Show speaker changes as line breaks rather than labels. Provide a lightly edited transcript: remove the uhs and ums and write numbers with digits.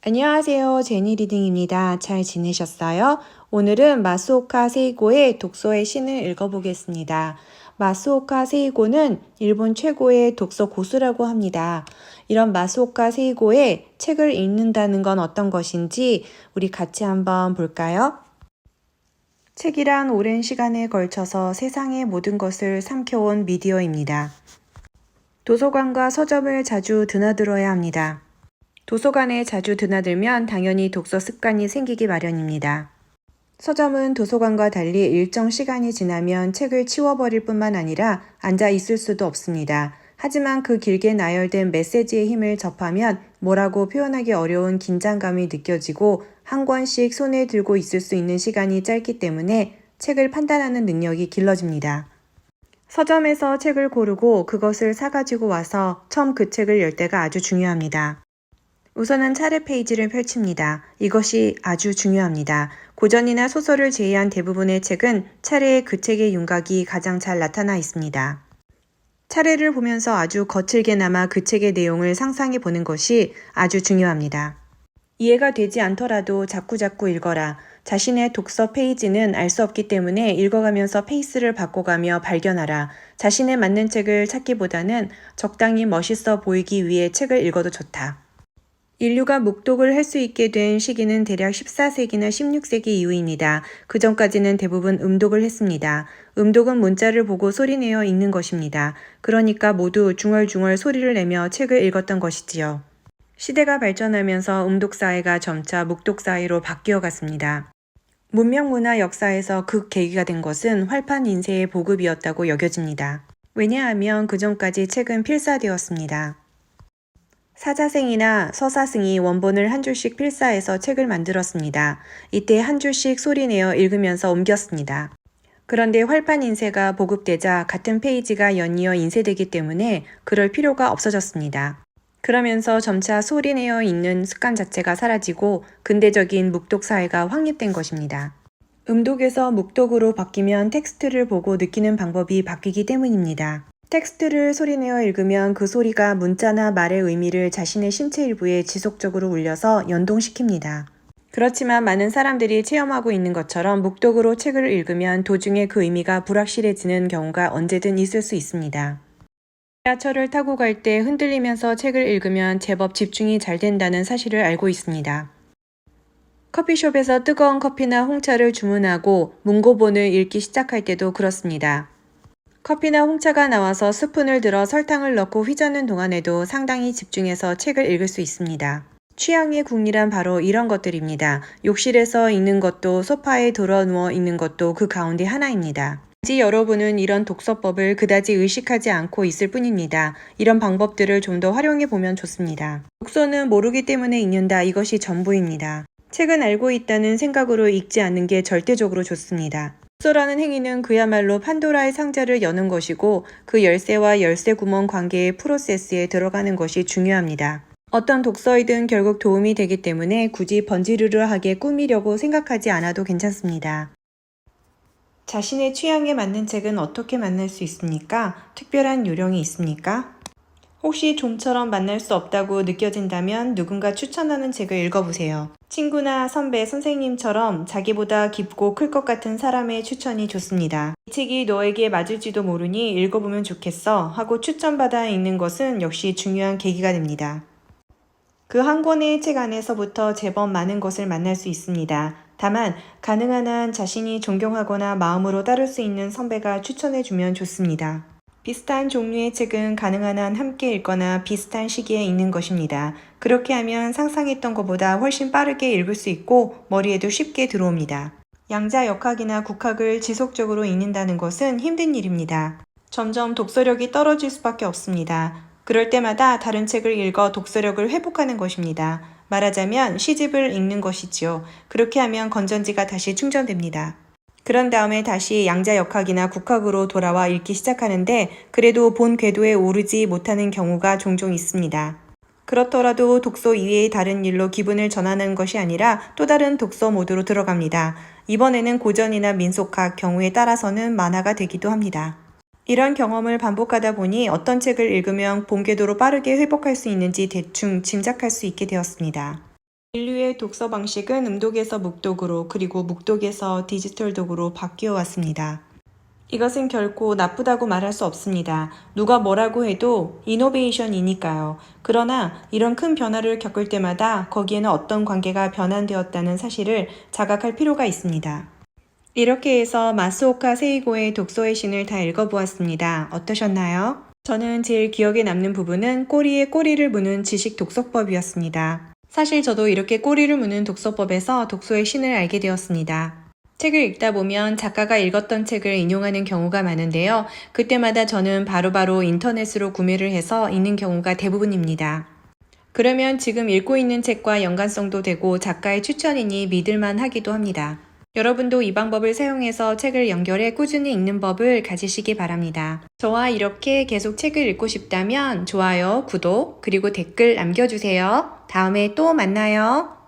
안녕하세요. 제니 리딩입니다. 잘 지내셨어요? 오늘은 마스오카 세이고의 독서의 신을 읽어보겠습니다. 마스오카 세이고는 일본 최고의 독서 고수라고 합니다. 이런 마스오카 세이고의 책을 읽는다는 건 어떤 것인지 우리 같이 한번 볼까요? 책이란 오랜 시간에 걸쳐서 세상의 모든 것을 삼켜온 미디어입니다. 도서관과 서점을 자주 드나들어야 합니다. 도서관에 자주 드나들면 당연히 독서 습관이 생기기 마련입니다. 서점은 도서관과 달리 일정 시간이 지나면 책을 치워버릴 뿐만 아니라 앉아 있을 수도 없습니다. 하지만 그 길게 나열된 메시지의 힘을 접하면 뭐라고 표현하기 어려운 긴장감이 느껴지고 한 권씩 손에 들고 있을 수 있는 시간이 짧기 때문에 책을 판단하는 능력이 길러집니다. 서점에서 책을 고르고 그것을 사가지고 와서 처음 그 책을 열 때가 아주 중요합니다. 우선은 차례 페이지를 펼칩니다. 이것이 아주 중요합니다. 고전이나 소설을 제외한 대부분의 책은 차례에 그 책의 윤곽이 가장 잘 나타나 있습니다. 차례를 보면서 아주 거칠게나마 그 책의 내용을 상상해 보는 것이 아주 중요합니다. 이해가 되지 않더라도 자꾸자꾸 읽어라. 자신의 독서 페이지는 알 수 없기 때문에 읽어가면서 페이스를 바꿔가며 발견하라. 자신에 맞는 책을 찾기보다는 적당히 멋있어 보이기 위해 책을 읽어도 좋다. 인류가 묵독을 할 수 있게 된 시기는 대략 14세기나 16세기 이후입니다. 그 전까지는 대부분 음독을 했습니다. 음독은 문자를 보고 소리내어 읽는 것입니다. 그러니까 모두 중얼중얼 소리를 내며 책을 읽었던 것이지요. 시대가 발전하면서 음독 사회가 점차 묵독 사회로 바뀌어 갔습니다. 문명 문화 역사에서 그 계기가 된 것은 활판 인쇄의 보급이었다고 여겨집니다. 왜냐하면 그 전까지 책은 필사되었습니다. 사자생이나 서사승이 원본을 한 줄씩 필사해서 책을 만들었습니다. 이때 한 줄씩 소리내어 읽으면서 옮겼습니다. 그런데 활판 인쇄가 보급되자 같은 페이지가 연이어 인쇄되기 때문에 그럴 필요가 없어졌습니다. 그러면서 점차 소리내어 읽는 습관 자체가 사라지고 근대적인 묵독 사회가 확립된 것입니다. 음독에서 묵독으로 바뀌면 텍스트를 보고 느끼는 방법이 바뀌기 때문입니다. 텍스트를 소리내어 읽으면 그 소리가 문자나 말의 의미를 자신의 신체 일부에 지속적으로 울려서 연동시킵니다. 그렇지만 많은 사람들이 체험하고 있는 것처럼 묵독으로 책을 읽으면 도중에 그 의미가 불확실해지는 경우가 언제든 있을 수 있습니다. 지하철을 타고 갈 때 흔들리면서 책을 읽으면 제법 집중이 잘 된다는 사실을 알고 있습니다. 커피숍에서 뜨거운 커피나 홍차를 주문하고 문고본을 읽기 시작할 때도 그렇습니다. 커피나 홍차가 나와서 스푼을 들어 설탕을 넣고 휘저는 동안에도 상당히 집중해서 책을 읽을 수 있습니다. 취향의 궁리란 바로 이런 것들입니다. 욕실에서 읽는 것도 소파에 드러누워 읽는 것도 그 가운데 하나입니다. 왠지 여러분은 이런 독서법을 그다지 의식하지 않고 있을 뿐입니다. 이런 방법들을 좀 더 활용해 보면 좋습니다. 독서는 모르기 때문에 읽는다. 이것이 전부입니다. 책은 알고 있다는 생각으로 읽지 않는 게 절대적으로 좋습니다. 독서라는 행위는 그야말로 판도라의 상자를 여는 것이고 그 열쇠와 열쇠 구멍 관계의 프로세스에 들어가는 것이 중요합니다. 어떤 독서이든 결국 도움이 되기 때문에 굳이 번지르르하게 꾸미려고 생각하지 않아도 괜찮습니다. 자신의 취향에 맞는 책은 어떻게 만날 수 있습니까? 특별한 요령이 있습니까? 혹시 좀처럼 만날 수 없다고 느껴진다면 누군가 추천하는 책을 읽어보세요. 친구나 선배, 선생님처럼 자기보다 깊고 클 것 같은 사람의 추천이 좋습니다. 이 책이 너에게 맞을지도 모르니 읽어보면 좋겠어 하고 추천받아 읽는 것은 역시 중요한 계기가 됩니다. 그 한 권의 책 안에서부터 제법 많은 것을 만날 수 있습니다. 다만 가능한 한 자신이 존경하거나 마음으로 따를 수 있는 선배가 추천해주면 좋습니다. 비슷한 종류의 책은 가능한 한 함께 읽거나 비슷한 시기에 읽는 것입니다. 그렇게 하면 상상했던 것보다 훨씬 빠르게 읽을 수 있고 머리에도 쉽게 들어옵니다. 양자 역학이나 국학을 지속적으로 읽는다는 것은 힘든 일입니다. 점점 독서력이 떨어질 수밖에 없습니다. 그럴 때마다 다른 책을 읽어 독서력을 회복하는 것입니다. 말하자면 시집을 읽는 것이지요. 그렇게 하면 건전지가 다시 충전됩니다. 그런 다음에 다시 양자역학이나 국학으로 돌아와 읽기 시작하는데 그래도 본 궤도에 오르지 못하는 경우가 종종 있습니다. 그렇더라도 독서 이외의 다른 일로 기분을 전환하는 것이 아니라 또 다른 독서 모드로 들어갑니다. 이번에는 고전이나 민속학, 경우에 따라서는 만화가 되기도 합니다. 이런 경험을 반복하다 보니 어떤 책을 읽으면 본 궤도로 빠르게 회복할 수 있는지 대충 짐작할 수 있게 되었습니다. 인류의 독서 방식은 음독에서 묵독으로 그리고 묵독에서 디지털 독으로 바뀌어 왔습니다. 이것은 결코 나쁘다고 말할 수 없습니다. 누가 뭐라고 해도 이노베이션이니까요. 그러나 이런 큰 변화를 겪을 때마다 거기에는 어떤 관계가 변환되었다는 사실을 자각할 필요가 있습니다. 이렇게 해서 마스오카 세이고의 독서의 신을 다 읽어보았습니다. 어떠셨나요? 저는 제일 기억에 남는 부분은 꼬리에 꼬리를 무는 지식 독서법이었습니다. 사실 저도 이렇게 꼬리를 무는 독서법에서 독서의 신을 알게 되었습니다. 책을 읽다 보면 작가가 읽었던 책을 인용하는 경우가 많은데요. 그때마다 저는 바로바로 인터넷으로 구매를 해서 읽는 경우가 대부분입니다. 그러면 지금 읽고 있는 책과 연관성도 되고 작가의 추천이니 믿을만 하기도 합니다. 여러분도 이 방법을 사용해서 책을 연결해 꾸준히 읽는 법을 가지시기 바랍니다. 저와 이렇게 계속 책을 읽고 싶다면 좋아요, 구독, 그리고 댓글 남겨주세요. 다음에 또 만나요.